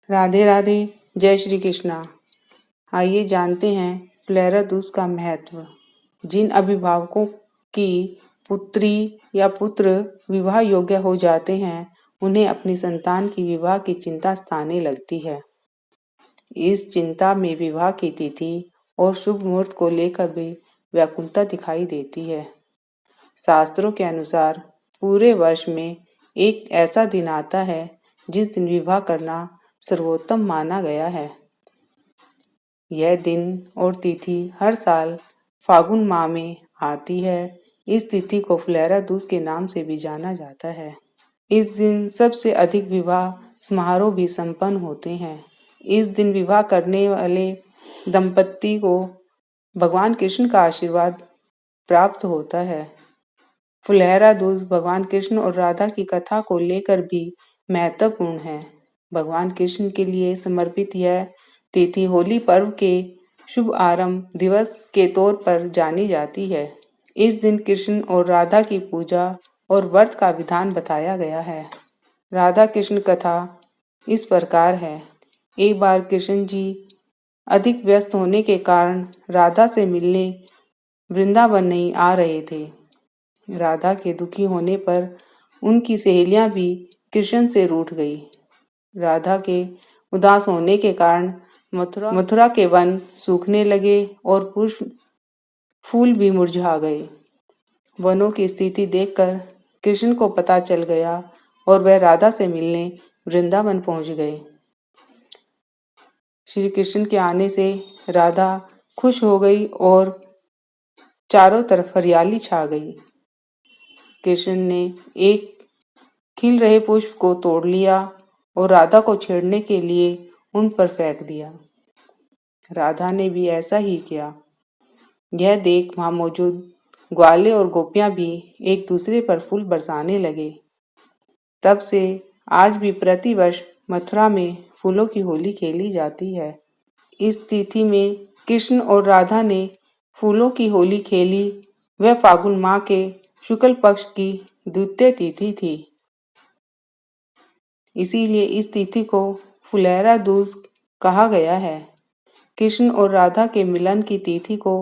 राधे राधे। जय श्री कृष्णा। आइए जानते हैं फुलेरा दूज का महत्व। जिन अभिभावकों की पुत्री या पुत्र विवाह योग्य हो जाते हैं, उन्हें अपनी संतान की विवाह की चिंता सताने लगती है। इस चिंता में विवाह की तिथि और शुभ मुहूर्त को लेकर भी व्याकुलता दिखाई देती है। शास्त्रों के अनुसार पूरे वर्ष में एक ऐसा दिन आता है जिस दिन विवाह करना सर्वोत्तम माना गया है। यह दिन और तिथि हर साल फागुन माह में आती है। इस तिथि को फुलेरा दूज के नाम से भी जाना जाता है। इस दिन सबसे अधिक विवाह समारोह भी संपन्न होते हैं। इस दिन विवाह करने वाले दंपत्ति को भगवान कृष्ण का आशीर्वाद प्राप्त होता है। फुलेरा दूज भगवान कृष्ण और राधा की कथा को लेकर भी महत्वपूर्ण है। भगवान कृष्ण के लिए समर्पित यह तिथि होली पर्व के शुभ आरंभ दिवस के तौर पर जानी जाती है। इस दिन कृष्ण और राधा की पूजा और व्रत का विधान बताया गया है। राधा कृष्ण कथा इस प्रकार है। एक बार कृष्ण जी अधिक व्यस्त होने के कारण राधा से मिलने वृंदावन नहीं आ रहे थे। राधा के दुखी होने पर उनकी सहेलियां भी कृष्ण से रूठ गई। राधा के उदास होने के कारण मथुरा के वन सूखने लगे और पुष्प फूल भी मुरझा गए। वनों की स्थिति देखकर कृष्ण को पता चल गया और वह राधा से मिलने वृंदावन पहुंच गए। श्री कृष्ण के आने से राधा खुश हो गई और चारों तरफ हरियाली छा गई। कृष्ण ने एक खिल रहे पुष्प को तोड़ लिया और राधा को छेड़ने के लिए उन पर फेंक दिया। राधा ने भी ऐसा ही किया। यह देख वहां मौजूद ग्वाले और गोपियां भी एक दूसरे पर फूल बरसाने लगे। तब से आज भी प्रतिवर्ष मथुरा में फूलों की होली खेली जाती है। इस तिथि में कृष्ण और राधा ने फूलों की होली खेली। वह फागुन माह के शुक्ल पक्ष की द्वितीय तिथि थी। इसीलिए इस तिथि को फुलेरा दूज कहा गया है। कृष्ण और राधा के मिलन की तिथि को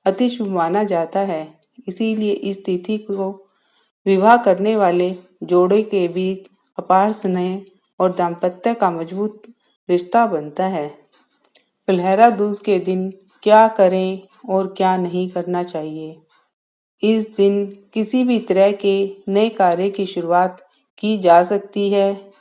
अति शुभ माना जाता है। इसीलिए इस तिथि को विवाह करने वाले जोड़े के बीच अपार स्नेह और दाम्पत्य का मजबूत रिश्ता बनता है। फुलेरा दूज के दिन क्या करें और क्या नहीं करना चाहिए। इस दिन किसी भी तरह के नए कार्य की शुरुआत की जा सकती है,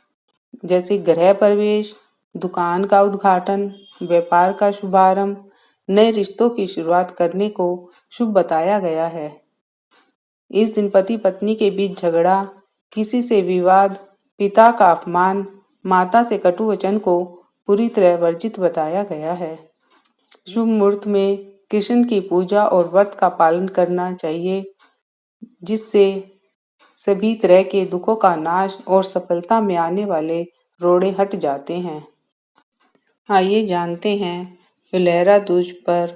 जैसे गृह प्रवेश, दुकान का उद्घाटन, व्यापार का शुभारंभ, नए रिश्तों की शुरुआत करने को शुभ बताया गया है। इस दिन पति पत्नी के बीच झगड़ा, किसी से विवाद, पिता का अपमान, माता से कटु वचन को पूरी तरह वर्जित बताया गया है। शुभ मुहूर्त में कृष्ण की पूजा और व्रत का पालन करना चाहिए, जिससे सभी तरह के दुखों का नाश और सफलता में आने वाले रोड़े हट जाते हैं। आइए जानते हैं फुलेरा दूज पर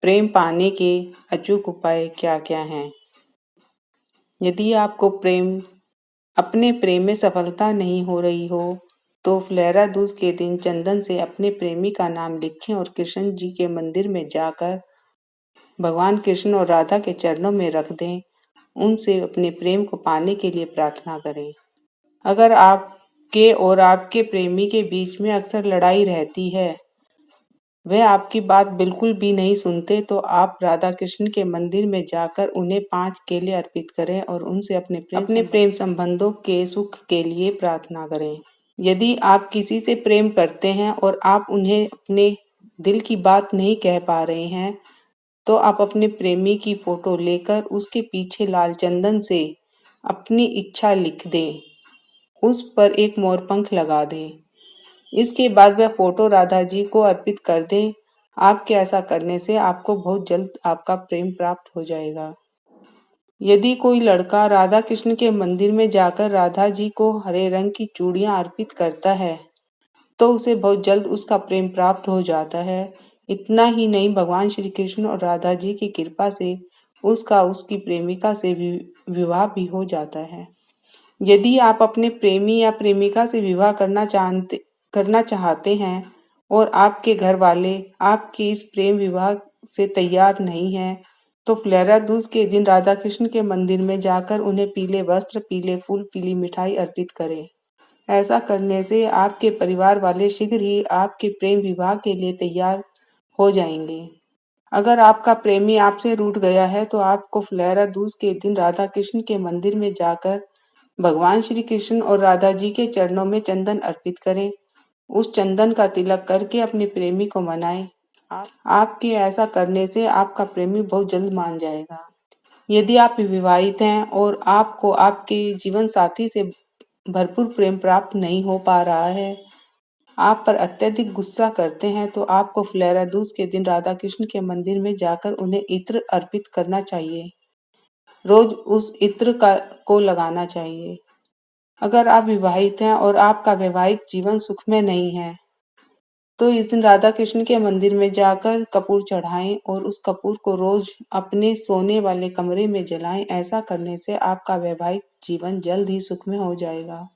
प्रेम पाने के अचूक उपाय क्या क्या हैं। यदि आपको अपने प्रेम में सफलता नहीं हो रही हो, तो फुलेरा दूज के दिन चंदन से अपने प्रेमी का नाम लिखें और कृष्ण जी के मंदिर में जाकर भगवान कृष्ण और राधा के चरणों में रख दें। उनसे अपने प्रेम को पाने के लिए प्रार्थना करें। अगर आपके और आपके प्रेमी के बीच में अक्सर लड़ाई रहती है, वह आपकी बात बिल्कुल भी नहीं सुनते, तो आप राधा कृष्ण के मंदिर में जाकर उन्हें 5 केले अर्पित करें और उनसे अपने प्रेम संबंधों के सुख के लिए प्रार्थना करें। यदि आप किसी से प्रेम करते हैं और आप उन्हें अपने दिल की बात नहीं कह पा रहे हैं, तो आप अपने प्रेमी की फोटो लेकर उसके पीछे लाल चंदन से अपनी इच्छा लिख दें। उस पर एक मोरपंख लगा दें। इसके बाद वह फोटो राधा जी को अर्पित कर दें। आपके ऐसा करने से आपको बहुत जल्द आपका प्रेम प्राप्त हो जाएगा। यदि कोई लड़का राधा कृष्ण के मंदिर में जाकर राधा जी को हरे रंग की चूड़ियां अर्पित करता है, तो उसे बहुत जल्द उसका प्रेम प्राप्त हो जाता है। इतना ही नहीं, भगवान श्री कृष्ण और राधा जी की कृपा से उसका उसकी प्रेमिका से विवाह भी हो जाता है। यदि आप अपने प्रेमी या प्रेमिका से विवाह करना करना चाहते हैं और आपके घर वाले आपके इस प्रेम विवाह से तैयार नहीं हैं, तो फुलेरा दूज के दिन राधा कृष्ण के मंदिर में जाकर उन्हें पीले वस्त्र, पीले फूल, पीली मिठाई अर्पित करें। ऐसा करने से आपके परिवार वाले शीघ्र ही आपके प्रेम विवाह के लिए तैयार हो जाएंगे। अगर आपका प्रेमी आपसे रूठ गया है तो आपको फुलेरा दूज के दिन राधा कृष्ण के मंदिर में जाकर भगवान श्री कृष्ण और राधा जी के चरणों में चंदन अर्पित करें। उस चंदन का तिलक करके अपने प्रेमी को मनाएं। आपके ऐसा करने से आपका प्रेमी बहुत जल्द मान जाएगा। यदि आप विवाहित हैं और आपको आपके जीवन साथी से भरपूर प्रेम प्राप्त नहीं हो पा रहा है, आप पर अत्यधिक गुस्सा करते हैं, तो आपको फुलेरा दूज के दिन राधा कृष्ण के मंदिर में जाकर उन्हें इत्र अर्पित करना चाहिए। रोज उस इत्र को लगाना चाहिए। अगर आप विवाहित हैं और आपका वैवाहिक जीवन सुखमय नहीं है, तो इस दिन राधा कृष्ण के मंदिर में जाकर कपूर चढ़ाएं और उस कपूर को रोज अपने सोने वाले कमरे में जलाएं। ऐसा करने से आपका वैवाहिक जीवन जल्द ही सुखमय हो जाएगा।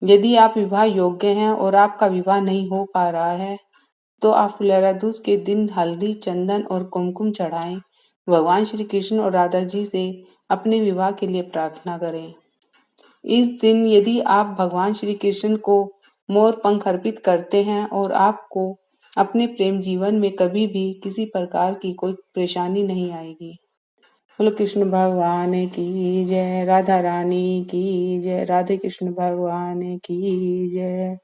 यदि आप विवाह योग्य हैं और आपका विवाह नहीं हो पा रहा है, तो आप फुलेरा दूज के दिन हल्दी, चंदन और कुमकुम चढ़ाएं। भगवान श्री कृष्ण और राधा जी से अपने विवाह के लिए प्रार्थना करें। इस दिन यदि आप भगवान श्री कृष्ण को मोर पंख अर्पित करते हैं और आपको अपने प्रेम जीवन में कभी भी किसी प्रकार की कोई परेशानी नहीं आएगी। बोलो कृष्ण भगवान की जय, राधा रानी की जय, राधे कृष्ण भगवान की जय।